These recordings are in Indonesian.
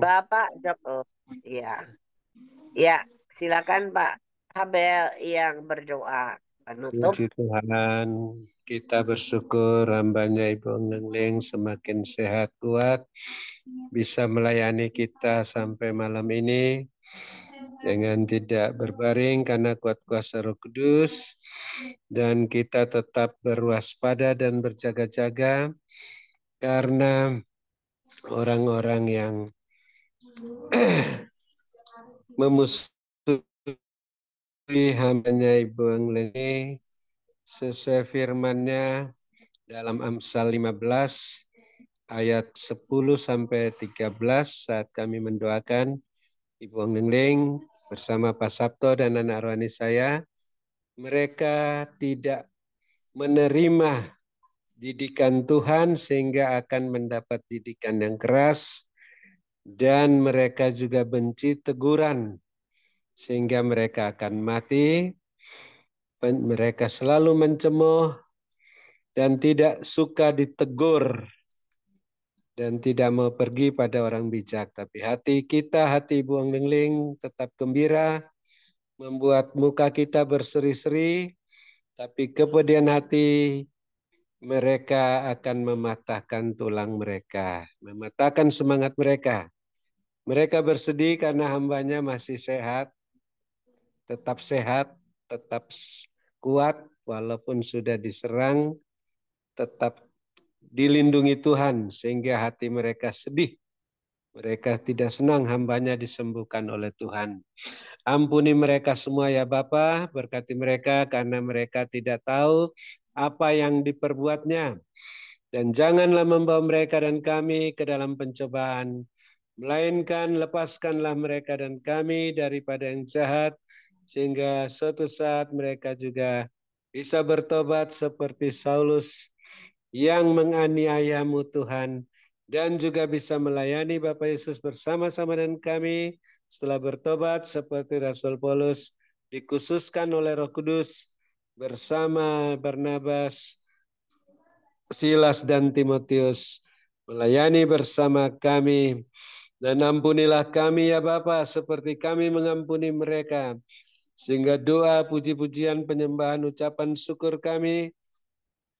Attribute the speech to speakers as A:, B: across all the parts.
A: Bapak Joko. Ya, ya, silakan Pak Habel yang berdoa penutup.
B: Puji Tuhan, kita bersyukur hambanya Ibu Nengling semakin sehat kuat, bisa melayani kita sampai malam ini dengan tidak berbaring karena kuat kuasa Roh Kudus, dan kita tetap berwaspada dan berjaga-jaga karena orang-orang yang memusuhi hambanya Ibu Nengling sesuai firman-Nya dalam Amsal 15 ayat 10 sampai 13 saat kami mendoakan Ibu Nengling bersama Pak Sabto dan anak rohani saya, mereka tidak menerima didikan Tuhan sehingga akan mendapat didikan yang keras, dan mereka juga benci teguran sehingga mereka akan mati. Mereka selalu mencemooh dan tidak suka ditegur dan tidak mau pergi pada orang bijak. Tapi hati kita, hati Ibu Nengling tetap gembira, membuat muka kita berseri-seri, tapi kemudian hati mereka akan mematahkan tulang mereka, mematahkan semangat mereka. Mereka bersedih karena hambanya masih sehat, tetap kuat, walaupun sudah diserang, tetap dilindungi Tuhan, sehingga hati mereka sedih. Mereka tidak senang hambanya disembuhkan oleh Tuhan. Ampuni mereka semua ya Bapa, berkati mereka karena mereka tidak tahu apa yang diperbuatnya. Dan janganlah membawa mereka dan kami ke dalam pencobaan, melainkan lepaskanlah mereka dan kami daripada yang jahat, sehingga suatu saat mereka juga bisa bertobat seperti Saulus yang menganiayamu Tuhan, dan juga bisa melayani Bapak Yesus bersama-sama dengan kami setelah bertobat seperti Rasul Paulus dikhususkan oleh Roh Kudus bersama Barnabas, Silas dan Timotius melayani bersama kami. Dan ampunilah kami ya Bapa seperti kami mengampuni mereka, sehingga doa, puji-pujian, penyembahan, ucapan syukur kami,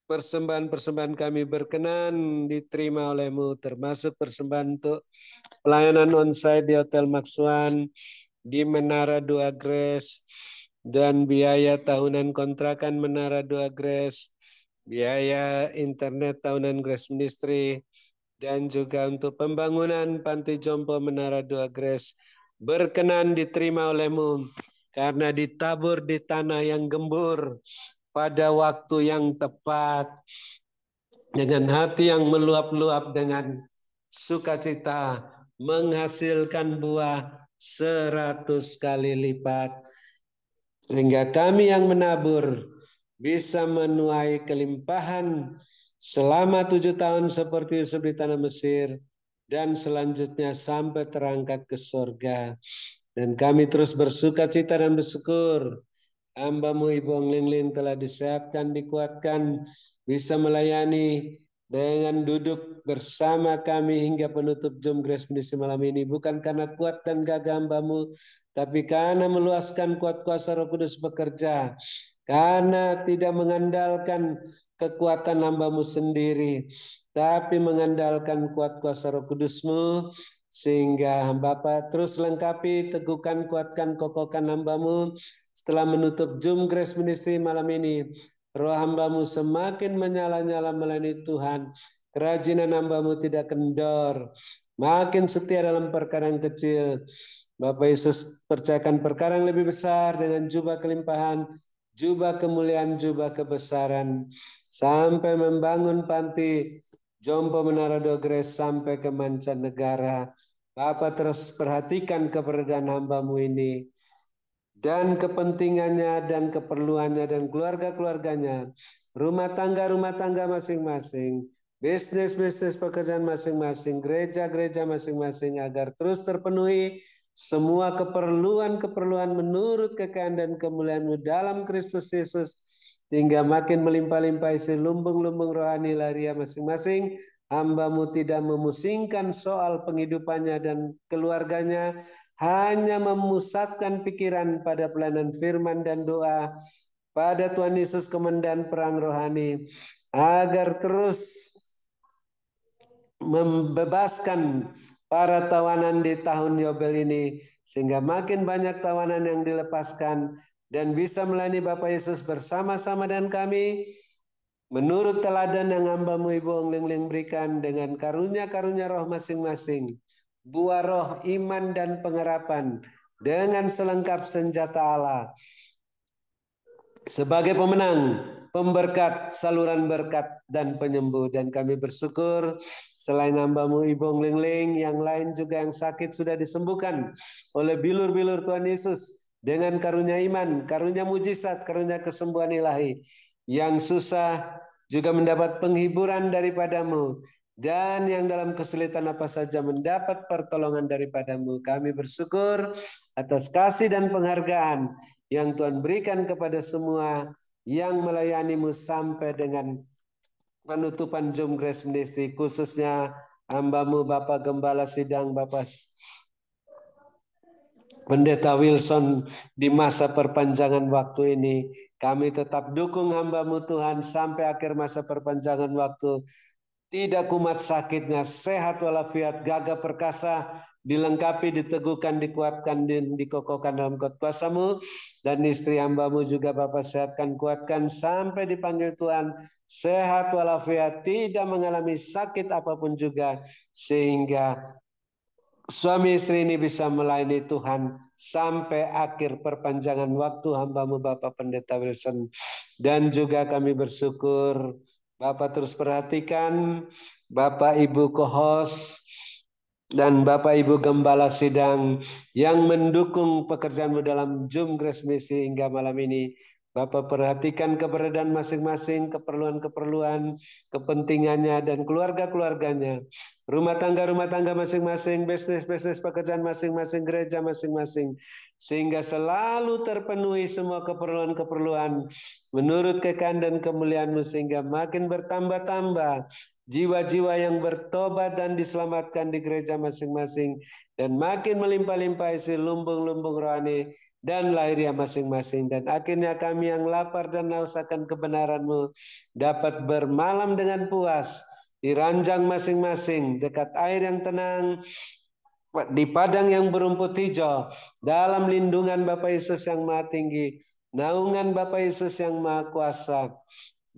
B: persembahan-persembahan kami berkenan diterima oleh-Mu, termasuk persembahan untuk pelayanan onsite di Hotel Maxwan, di Menara Dua Grace, dan biaya tahunan kontrakan Menara Dua Grace, biaya internet tahunan Grace Ministry, dan juga untuk pembangunan Panti Jompo Menara Dua Grace berkenan diterima oleh-Mu karena ditabur di tanah yang gembur pada waktu yang tepat, dengan hati yang meluap-luap dengan sukacita, menghasilkan buah 100 kali lipat, sehingga kami yang menabur bisa menuai kelimpahan selama 7 tahun seperti Yusuf di tanah Mesir, dan selanjutnya sampai terangkat ke surga. Dan kami terus bersuka cita dan bersyukur hamba-Mu Ibu Nengling telah disehatkan, dikuatkan, bisa melayani dengan duduk bersama kami hingga penutup Jom Grace Ministry malam ini. Bukan karena kuat dan gagah hamba-Mu, tapi karena meluaskan kuat kuasa Roh Kudus bekerja. Karena tidak mengandalkan kekuatan hamba-Mu sendiri, tapi mengandalkan kuat kuasa Roh Kudus-Mu, sehingga Bapa terus lengkapi, teguhkan, kuatkan, kokohkan hamba-Mu. Setelah menutup Zoom Grace Ministry malam ini, roh hamba-Mu semakin menyala-nyala melayani Tuhan. Kerajinan hamba-Mu tidak kendor, makin setia dalam perkara yang kecil. Bapak Yesus percayakan perkara yang lebih besar dengan jubah kelimpahan, jubah kemuliaan, jubah kebesaran, sampai membangun panti Jompo Menara Dua Grace sampai ke mancanegara. Bapak terus perhatikan keberadaan hamba-Mu ini, dan kepentingannya dan keperluannya dan keluarga-keluarganya, rumah tangga masing-masing, bisnis pekerjaan masing-masing, gereja-gereja masing-masing, agar terus terpenuhi semua keperluan-keperluan menurut kekayaan dan kemuliaan-Mu dalam Kristus Yesus, hingga makin melimpah-limpah isi lumbung-lumbung rohani laria masing-masing, hamba-Mu tidak memusingkan soal penghidupannya dan keluarganya, hanya memusatkan pikiran pada pelayanan firman dan doa pada Tuhan Yesus Komandan Perang Rohani, agar terus membebaskan para tawanan di tahun Yobel ini, sehingga makin banyak tawanan yang dilepaskan dan bisa melayani Bapak Yesus bersama-sama dengan kami, menurut teladan yang hamba-Mu Ibu Ong Ling Ling berikan dengan karunia-karunia roh masing-masing, buah roh iman dan pengharapan dengan selengkap senjata Allah, sebagai pemenang, pemberkat, saluran berkat, dan penyembuh. Dan kami bersyukur selain hamba-Mu Ibu Ong Ling Ling, yang lain juga yang sakit sudah disembuhkan oleh bilur-bilur Tuhan Yesus dengan karunia iman, karunia mujizat, karunia kesembuhan ilahi. Yang susah juga mendapat penghiburan daripada-Mu. Dan yang dalam kesulitan apa saja mendapat pertolongan daripada-Mu. Kami bersyukur atas kasih dan penghargaan yang Tuhan berikan kepada semua yang melayani-Mu sampai dengan penutupan Zoom Grace Ministry, khususnya hamba-Mu Bapak Gembala Sidang, Bapak Pendeta Wilson di masa perpanjangan waktu ini. Kami tetap dukung hamba-Mu Tuhan sampai akhir masa perpanjangan waktu. Tidak kumat sakitnya, sehat walafiat, gagah perkasa, dilengkapi, diteguhkan, dikuatkan, dan dikokohkan dalam kuasa-Mu. Dan istri hamba-Mu juga Bapak sehatkan, kuatkan sampai dipanggil Tuhan, sehat walafiat, tidak mengalami sakit apapun juga, sehingga suami istri ini bisa melayani Tuhan sampai akhir perpanjangan waktu hamba-Mu Bapak Pendeta Wilson. Dan juga kami bersyukur Bapak terus perhatikan Bapak Ibu Kohos dan Bapak Ibu Gembala Sidang yang mendukung pekerjaan-Mu dalam Zoom Grace Misi hingga malam ini. Bapak perhatikan keberadaan masing-masing, keperluan-keperluan, kepentingannya, dan keluarga-keluarganya. Rumah tangga masing-masing, bisnis-bisnis pekerjaan masing-masing, gereja masing-masing. Sehingga selalu terpenuhi semua keperluan-keperluan menurut kekayaan dan kemuliaan-Mu, sehingga makin bertambah-tambah jiwa-jiwa yang bertobat dan diselamatkan di gereja masing-masing, dan makin melimpah-limpah isi lumbung-lumbung rohani dan lahiriah masing-masing. Dan akhirnya kami yang lapar dan haus akan kebenaran-Mu dapat bermalam dengan puas di ranjang masing-masing, dekat air yang tenang, di padang yang berumput hijau, dalam lindungan Bapa Yesus yang Maha Tinggi, naungan Bapa Yesus yang Maha Kuasa.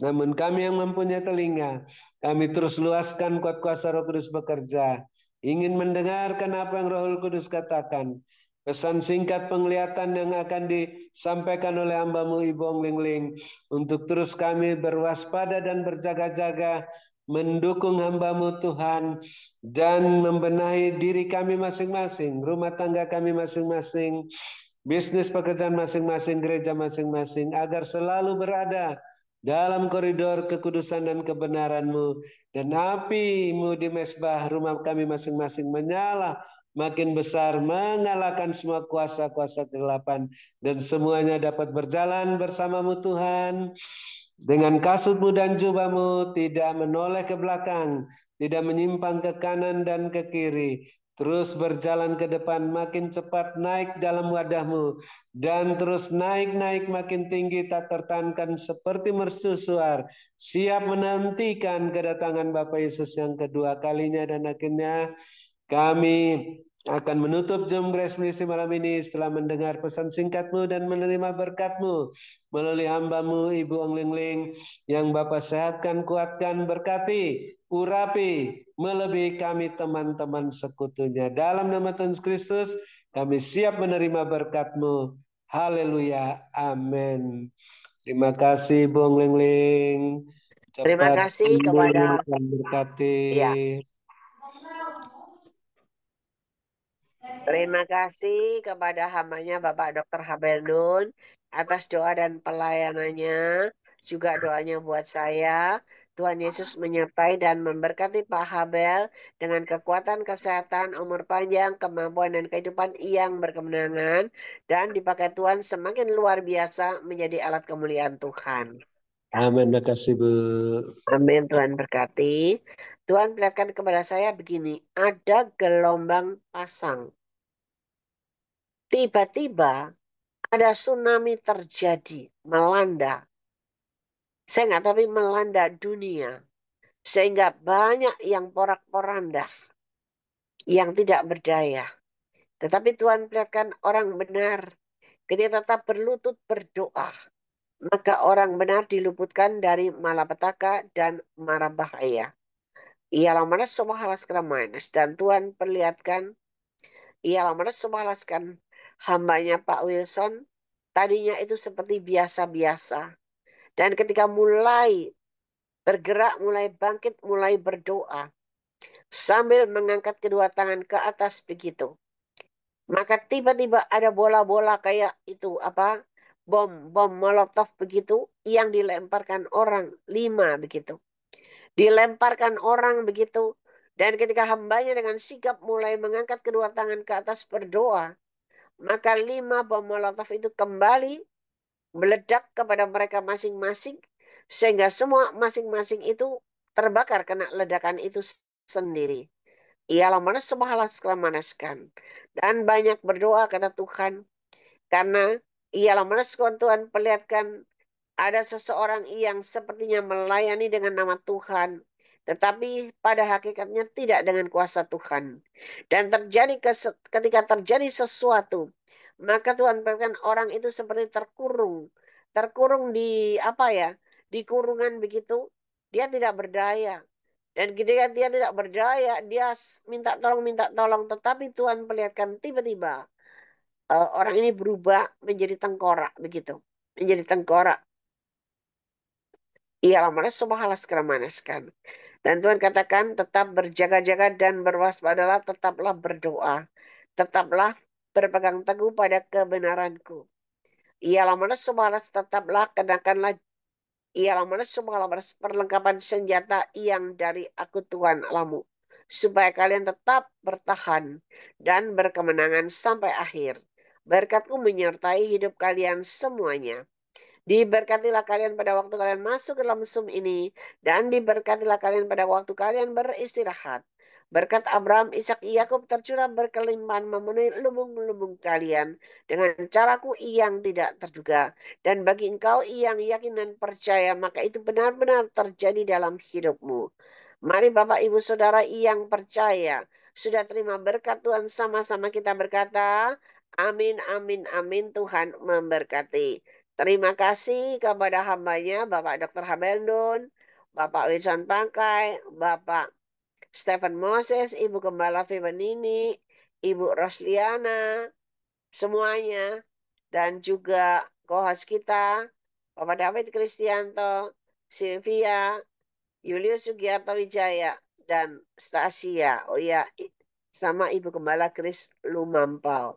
B: Namun kami yang mempunyai telinga, kami terus luaskan kuat kuasa Roh Kudus bekerja, ingin mendengarkan apa yang Roh Kudus katakan. Pesan singkat penglihatan yang akan disampaikan oleh hamba-Mu Ibu Ong Ling Ling, untuk terus kami berwaspada dan berjaga-jaga, mendukung hamba-Mu Tuhan, dan membenahi diri kami masing-masing, rumah tangga kami masing-masing, bisnis pekerjaan masing-masing, gereja masing-masing, agar selalu berada dalam koridor kekudusan dan kebenaran-Mu, dan api-Mu di mezbah rumah kami masing-masing menyala makin besar, mengalahkan semua kuasa-kuasa kegelapan, dan semuanya dapat berjalan bersama-Mu Tuhan, dengan kasut-Mu dan jubah-Mu, tidak menoleh ke belakang, tidak menyimpang ke kanan dan ke kiri, terus berjalan ke depan, makin cepat naik dalam wadah-Mu, dan terus naik-naik makin tinggi, tak tertahankan seperti mercusuar, siap menantikan kedatangan Bapa Yesus yang kedua kalinya. Dan akhirnya kami akan menutup Zoom Grace Misi malam ini setelah mendengar pesan singkat-Mu dan menerima berkat-Mu melalui hamba-Mu Ibu Ong Ling Ling, yang Bapak sehatkan, kuatkan, berkati, urapi, melebihi kami teman-teman sekutunya. Dalam nama Tuhan Kristus, kami siap menerima berkat-Mu. Haleluya. Amin. Terima kasih Ibu Ong Ling Ling.
A: Terima
B: Cepat
A: kasih
B: sembuh
A: kepada
B: dan berkati.
A: ya. Terima kasih kepada hambanya Bapak Dr. Habel Nun atas doa dan pelayanannya. Juga doanya buat saya. Tuhan Yesus menyertai dan memberkati Pak Habel dengan kekuatan, kesehatan, umur panjang, kemampuan, dan kehidupan yang berkemenangan. Dan dipakai Tuhan semakin luar biasa menjadi alat kemuliaan Tuhan.
B: Amin, makasih Bu.
A: Amin, Tuhan berkati. Tuhan perlihatkan kepada saya begini, ada gelombang pasang. Tiba-tiba ada tsunami terjadi, melanda. Saya nggak tahu, tapi melanda dunia. Sehingga banyak yang porak-poranda, yang tidak berdaya. Tetapi Tuhan perlihatkan orang benar, ketika tetap berlutut berdoa, maka orang benar diluputkan dari malapetaka dan mara bahaya. Ialah mana semua halas keramanas. Dan Tuhan perlihatkan, ialah mana semua halaskan hambanya Pak Wilson, tadinya itu seperti biasa-biasa. Dan ketika mulai bergerak, mulai bangkit, mulai berdoa, sambil mengangkat kedua tangan ke atas begitu. Maka tiba-tiba ada bola-bola kayak itu apa? Bom molotov begitu yang dilemparkan orang 5 begitu. Dilemparkan orang begitu. Dan ketika hambanya dengan sigap mulai mengangkat kedua tangan ke atas berdoa, maka 5 bom molotov itu kembali meledak kepada mereka masing-masing, sehingga semua masing-masing itu terbakar kena ledakan itu sendiri. Ialah mana semua hal manaskan. Dan banyak berdoa kata Tuhan, karena ialah mana Tuhan perlihatkan ada seseorang yang sepertinya melayani dengan nama Tuhan, tetapi pada hakikatnya tidak dengan kuasa Tuhan. Dan ketika terjadi sesuatu, maka Tuhan berikan orang itu seperti terkurung, terkurung di apa ya, di kurungan begitu, dia tidak berdaya. Dan ketika dia tidak berdaya, dia minta tolong, tetapi Tuhan perlihatkan tiba-tiba orang ini berubah menjadi tengkorak begitu, menjadi tengkorak. Ialah mana semua halas keramanaskan. Dan Tuhan katakan tetap berjaga-jaga dan berwaspadalah, tetaplah berdoa. Tetaplah berpegang teguh pada kebenaranku. Ialah mana semua halas tetaplah kenakanlah. Ialah mana semua halas perlengkapan senjata yang dari aku Tuhan Allahmu. Supaya kalian tetap bertahan dan berkemenangan sampai akhir. Berkatku menyertai hidup kalian semuanya. Diberkatilah kalian pada waktu kalian masuk ke dalam Zoom ini, dan diberkatilah kalian pada waktu kalian beristirahat. Berkat Abraham, Ishak, Yakub tercurah berkelimpahan memenuhi lumbung-lumbung kalian dengan caraku yang tidak terduga. Dan bagi engkau yang yakin dan percaya, maka itu benar-benar terjadi dalam hidupmu. Mari Bapak Ibu Saudara yang percaya, sudah terima berkat Tuhan, sama-sama kita berkata, amin, amin, amin, Tuhan memberkati. Terima kasih kepada hambanya Bapak Dr. Habendun, Bapak Wilson Pangkai, Bapak Stephen Moses, Ibu Gembala Febenini, Ibu Rosliana, semuanya, dan juga kohos kita, Bapak David Kristianto, Sylvia, Julius Sugiarto Wijaya, dan Stasia. Oh ya, sama Ibu Gembala Kris Lumampau.